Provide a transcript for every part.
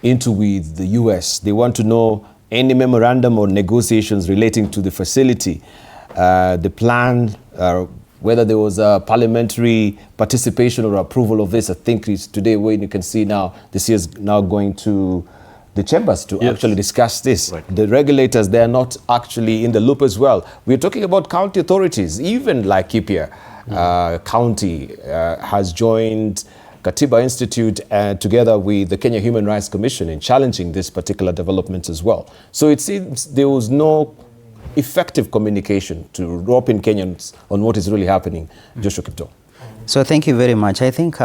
into with the US. They want to know any memorandum or negotiations relating to the facility, the plan, whether there was a parliamentary participation or approval of this. I think it's today when you can see now, this is now going to the chambers to actually discuss this. Right. The regulators, they are not actually in the loop as well. We're talking about county authorities, even like Kiptoo County has joined Katiba Institute together with the Kenya Human Rights Commission in challenging this particular development as well. So it seems there was no effective communication to rope in Kenyans on what is really happening. Joshua Kiptoo. So thank you very much. I think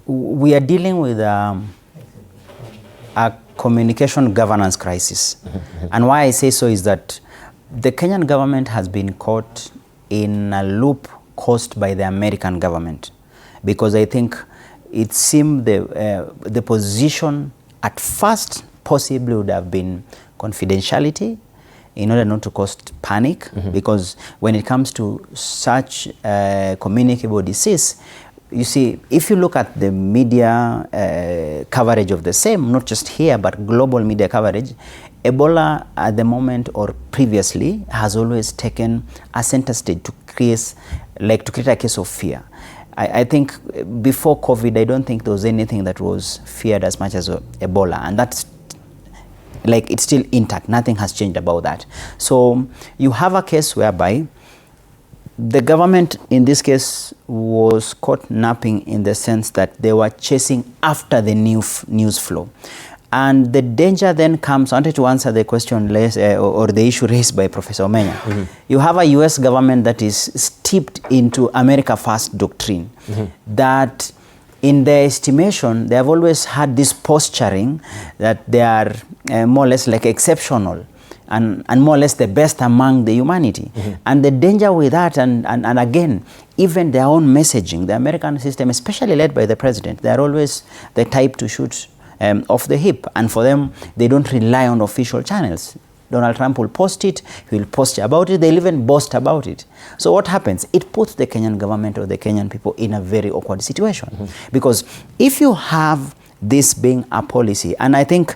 we are dealing with a communication governance crisis. And why I say so is that the Kenyan government has been caught in a loop caused by the American government. Because I think it seemed the position at first possibly would have been confidentiality in order not to cause panic. Because when it comes to such communicable disease, you see, if you look at the media coverage of the same, not just here, but global media coverage, Ebola at the moment or previously has always taken a center stage to create a case of fear. I think before COVID, I don't think there was anything that was feared as much as Ebola, and that's it's still intact. Nothing has changed about that. So you have a case whereby the government in this case was caught napping in the sense that they were chasing after the news flow. And the danger then comes, I wanted to answer the question or the issue raised by Professor Omenya. You have a US government that is steeped into America First doctrine, that in their estimation, they have always had this posturing that they are more or less like exceptional and more or less the best among the humanity. And the danger with that, and again, even their own messaging, the American system, especially led by the president, they are always the type to shoot off the hip, and for them, they don't rely on official channels. Donald Trump will post it, he will post about it, they'll even boast about it. So what happens? It puts the Kenyan government or the Kenyan people in a very awkward situation. Because if you have this being a policy, and I think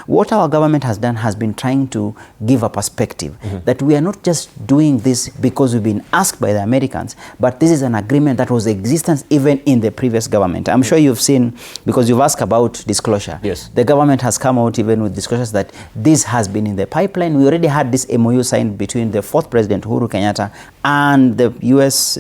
what our government has done has been trying to give a perspective that we are not just doing this because we've been asked by the Americans, but this is an agreement that was in existence even in the previous government. I'm sure you've seen, because you've asked about disclosure. Yes. The government has come out even with disclosures that this has been in the pipeline. We already had this MOU signed between the fourth president, Uhuru Kenyatta, and the US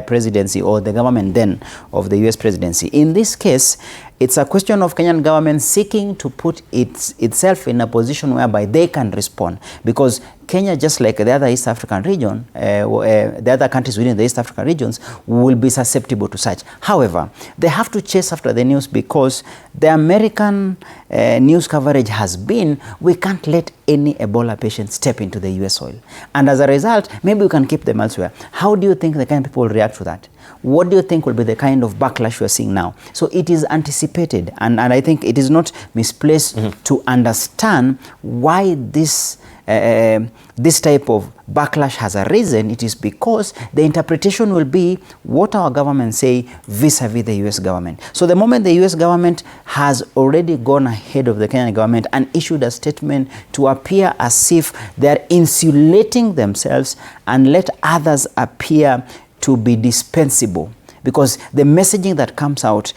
presidency, or the government then of the US presidency. In this case, it's a question of Kenyan government seeking to put itself in a position whereby they can respond. Because Kenya, just like the other East African region, the other countries within the East African regions, will be susceptible to such. However, they have to chase after the news because the American news coverage has been, we can't let any Ebola patient step into the US soil. And as a result, maybe we can keep them elsewhere. How do you think the Kenyan people will react to that? What do you think will be the kind of backlash we're seeing now? So it is anticipated, and I think it is not misplaced to understand why this type of backlash has arisen. It is because the interpretation will be what our government say vis-a-vis the US government. So the moment the US government has already gone ahead of the Kenyan government and issued a statement to appear as if they're insulating themselves and let others appear to be dispensable, because the messaging that comes out,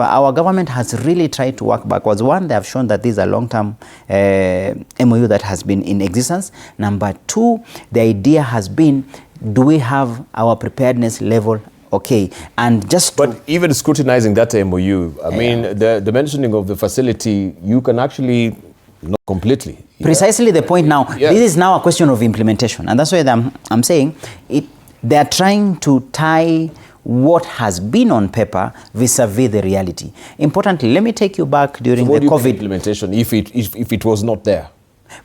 our government has really tried to work backwards. One, they have shown that this is a long-term MOU that has been in existence. Number two, the idea has been, do we have our preparedness level okay? And just but even scrutinizing that MOU, I mean, the mentioning of the facility, you can actually not completely. Precisely the point now. This is now a question of implementation, and that's why I'm saying they are trying to tie what has been on paper vis-a-vis the reality. Importantly, let me take you back during the COVID implementation if it was not there.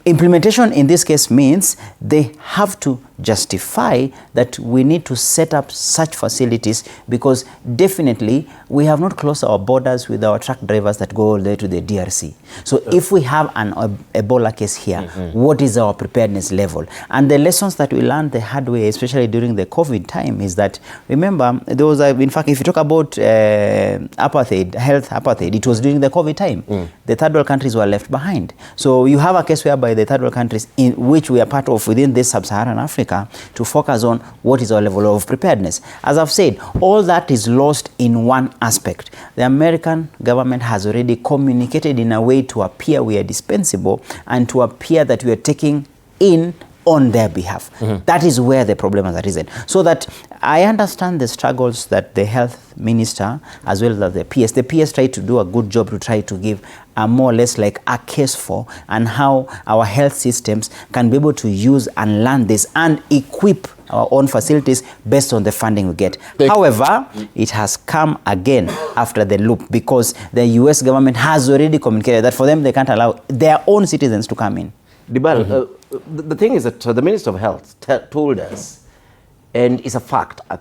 Implementation in this case means they have to justify that we need to set up such facilities, because definitely we have not closed our borders with our truck drivers that go all the way to the DRC. So if we have an Ebola case here, what is our preparedness level? And the lessons that we learned the hard way, especially during the COVID time, is that, remember, there was, in fact, if you talk about apartheid, health apartheid, it was during the COVID time. The third world countries were left behind. So you have a case whereby the third world countries, in which we are part of within this sub-Saharan Africa, to focus on what is our level of preparedness. As I've said, all that is lost in one aspect. The American government has already communicated in a way to appear we are dispensable and to appear that we are taking in on their behalf. That is where the problem has arisen. So that I understand the struggles that the health minister, as well as the PS tried to do a good job to try to give a more or less like a case for, and how our health systems can be able to use and learn this and equip our own facilities based on the funding we get. However, it has come again after the loop, because the US government has already communicated that for them, they can't allow their own citizens to come in. Dibal, the thing is that the Minister of Health told us, and it's a fact